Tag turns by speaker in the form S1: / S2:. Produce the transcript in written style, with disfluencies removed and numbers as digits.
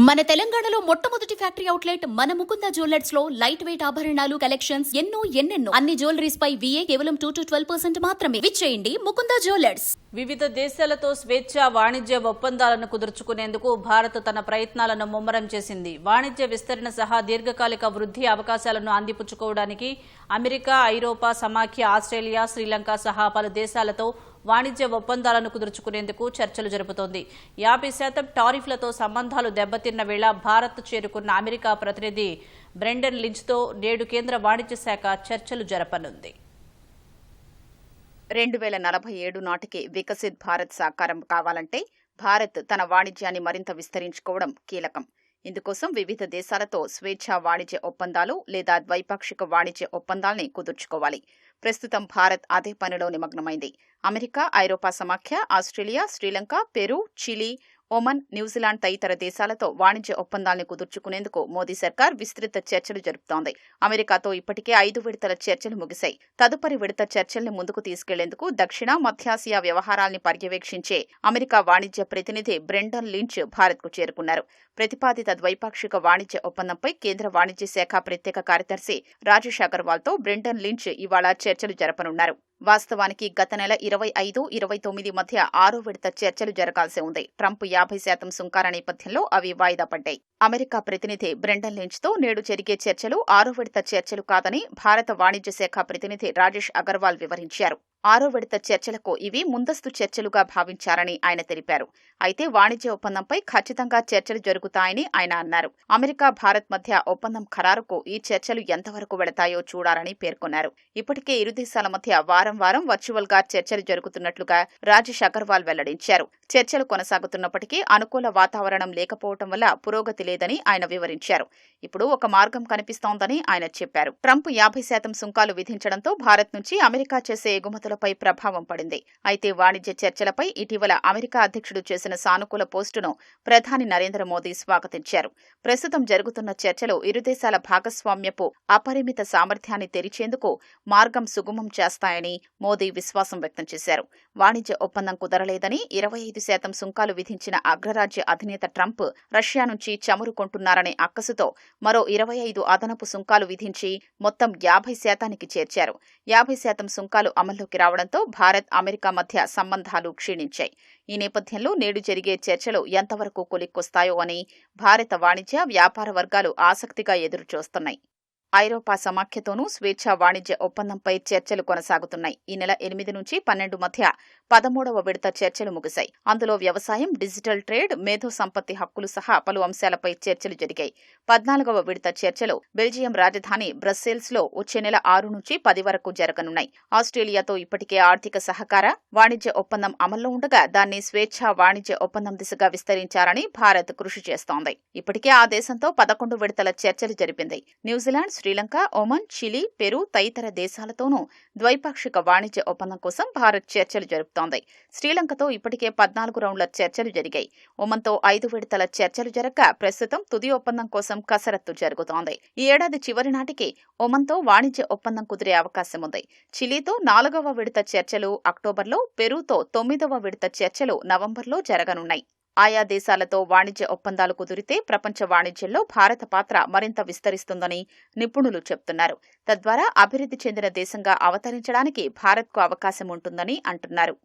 S1: మన తెలంగాణలో మొట్టమొదటి ఫ్యాక్టరీ అవుట్లెట్ మన ముకుంద జ్యువెలర్స్ లో లైట్ వెయిట్ ఆభరణాలు కలెక్షన్స్ ఎన్నెన్నో అన్ని జ్యువెలరీస్ పై VA కేవలం 2-12% మాత్రమే. విచ్చేయండి ముకుంద జ్యువెలర్స్.
S2: వివిధ దేశాలతో స్వేచ్ఛ వాణిజ్య ఒప్పందాలను కుదుర్చుకునేందుకు భారత్ తన ప్రయత్నాలను ముమ్మరం చేసింది. వాణిజ్య విస్తరణ సహా దీర్ఘకాలిక వృద్ధి అవకాశాలను అందిపుచ్చుకోవడానికి అమెరికా, ఐరోపా సమాఖ్య, ఆస్ట్రేలియా, శ్రీలంక సహా పలు దేశాలతో వాణిజ్య ఒప్పందాలను కుదుర్చుకునేందుకు చర్చలు జరుపుతోంది. 50% టారిఫ్లతో సంబంధాలు దెబ్బతిన్న వేళ భారత్ చేరుకున్న అమెరికా ప్రతినిధి బ్రెండన్ లించ్తో నేడు కేంద్ర వాణిజ్య శాఖ చర్చలు జరపనుంది.
S3: 2047 నాటికి వికసిత్ భారత్ సాకారం కావాలంటే భారత్ తన వాణిజ్యాన్ని మరింత విస్తరించుకోవడం కీలకం. ఇందుకోసం వివిధ దేశాలతో స్వేచ్ఛా వాణిజ్య ఒప్పందాలు లేదా ద్వైపాక్షిక వాణిజ్య ఒప్పందాల్ని కుదుర్చుకోవాలి. ప్రస్తుతం భారత్ అదే పనిలో నిమగ్నమైంది. అమెరికా, ఐరోపా సమాఖ్య, Australia, Sri Lanka, Peru, Chile, Oman, New Zealand తదితర దేశాలతో వాణిజ్య ఒప్పందాల్ని కుదుర్చుకునేందుకు మోదీ సర్కార్ విస్తృత చర్చలు జరుపుతోంది. అమెరికాతో ఇప్పటికే 5 విడతల చర్చలు ముగిశాయి. తదుపరి విడత చర్చల్ని ముందుకు తీసుకెళ్లేందుకు దక్షిణ, మధ్యాసియా వ్యవహారాల్ని పర్యవేక్షించే అమెరికా వాణిజ్య ప్రతినిధి బ్రెండన్ లించ్ భారత్కు చేరుకున్నారు. ప్రతిపాదిత ద్వైపాక్షిక వాణిజ్య ఒప్పందంపై కేంద్ర వాణిజ్య శాఖ ప్రత్యేక కార్యదర్శి రాజేష్ అగర్వాల్తో బ్రెండన్ లించ్ ఇవాళ చర్చలు జరపనున్నారు. వాస్తవానికి గత నెల 25-29 మధ్య 6వ విడత చర్చలు జరగాల్సి ఉంది. ట్రంప్ 50% సుంకాల నేపథ్యంలో అవి వాయిదా పడ్డాయి. అమెరికా ప్రతినిధి బ్రెండన్ లించ్తో నేడు జరిగే చర్చలు 6వ విడత చర్చలు కాదని భారత వాణిజ్య శాఖ ప్రతినిధి రాజేష్ అగర్వాల్ వివరించారు. 6వ విడత చర్చలకు ఇవి ముందస్తు చర్చలుగా భావించారని ఆయన తెలిపారు. అయితే వాణిజ్య ఒప్పందంపై ఖచ్చితంగా చర్చలు జరుగుతాయని ఆయన అన్నారు. అమెరికా, భారత్ మధ్య ఒప్పందం ఖరారుకు ఈ చర్చలు ఎంతవరకు వెళతాయో చూడాలని పేర్కొన్నారు. ఇప్పటికే ఇరు దేశాల మధ్య వారం వర్చువల్ గా చర్చలు జరుగుతున్నట్లుగా రాజేష్ అగర్వాల్ వెల్లడించారు. చర్చలు కొనసాగుతున్నప్పటికీ అనుకూల వాతావరణం లేకపోవడం వల్ల పురోగతి లేదని ఆయన వివరించారు. ఇప్పుడు ఒక మార్గం కనిపిస్తోందని ఆయన చెప్పారు. ట్రంప్ 50% సుంకాలు విధించడంతో భారత్ నుంచి అమెరికా చేసే ఎగుమతులపై ప్రభావం పడింది. అయితే వాణిజ్య చర్చలపై ఇటీవల అమెరికా అధ్యక్షుడు చేసిన సానుకూల పోస్టును ప్రధాని నరేంద్ర మోదీ స్వాగతించారు. ప్రస్తుతం జరుగుతున్న చర్చలు ఇరు దేశాల భాగస్వామ్యపు అపరిమిత సామర్థ్యాన్ని తెరిచేందుకు మార్గం సుగమం చేస్తాయని మోదీ విశ్వాసం వ్యక్తం చేశారు. వాణిజ్య ఒప్పందం కుదరలేదని 25% సుంకాలు విధించిన అగ్రరాజ్య అధినేత ట్రంప్ రష్యా నుంచి చమురు కొంటున్నారనే అక్కసుతో మరో 25 అదనపు సుంకాలు విధించి మొత్తం 50%కి చేర్చారు. 50% సుంకాలు అమల్లోకి రావడంతో భారత్, అమెరికా మధ్య సంబంధాలు క్షీణించాయి. ఈ నేపథ్యంలో నేడు జరిగే చర్చలు ఎంతవరకు కొలిక్కొస్తాయో అని భారత వాణిజ్య, వ్యాపార వర్గాలు ఆసక్తిగా ఎదురుచూస్తున్నాయి. ఐరోపా సమాఖ్యతోనూ స్వేచ్ఛా వాణిజ్య ఒప్పందంపై చర్చలు కొనసాగుతున్నాయి. ఈ నెల 8 నుంచి 12 మధ్య 13వ విడత చర్చలు ముగిశాయి. అందులో వ్యవసాయం, డిజిటల్ ట్రేడ్, మేధో సంపత్తి హక్కులు సహా పలు అంశాలపై చర్చలు జరిగాయి. 14వ విడత చర్చలు బెల్జియం రాజధాని బ్రస్సెల్స్ లో వచ్చే నెల 6 నుంచి 10 వరకు జరగనున్నాయి. ఆస్ట్రేలియాతో ఇప్పటికే ఆర్థిక సహకార, వాణిజ్య ఒప్పందం అమల్లో ఉండగా దాన్ని స్వేచ్ఛా వాణిజ్య ఒప్పందం దిశగా విస్తరించాలని భారత్ కృషి చేస్తోంది. ఇప్పటికే ఆ దేశంతో 11 విడతల చర్చలు జరిపింది. New Zealand, Sri Lanka, Oman, Chile, Peru తదితర దేశాలతోనూ ద్వైపాక్షిక వాణిజ్య ఒప్పందం కోసం భారత్ చర్చలు జరుపుతోంది. శ్రీలంకతో ఇప్పటికే 14 రౌండ్ల చర్చలు జరిగాయి. ఒమన్తో 5 విడతల చర్చలు జరగగా ప్రస్తుతం తుది ఒప్పందం కోసం కసరత్తు జరుగుతోంది. ఈ ఏడాది చివరి నాటికి ఒమన్తో వాణిజ్య ఒప్పందం కుదిరే అవకాశం ఉంది. చిలీతో 4వ విడత చర్చలు అక్టోబర్లో, పెరుతో 9వ విడత చర్చలు నవంబర్లో జరగనున్నాయి. ఆయా దేశాలతో వాణిజ్య ఒప్పందాలు కుదిరితే ప్రపంచ వాణిజ్యంలో భారత పాత్ర మరింత విస్తరిస్తుందని నిపుణులు చెబుతున్నారు. తద్వారా అభివృద్ధి చెందిన దేశంగా అవతరించడానికి భారత్కు అవకాశం ఉంటుందని అంటున్నారు.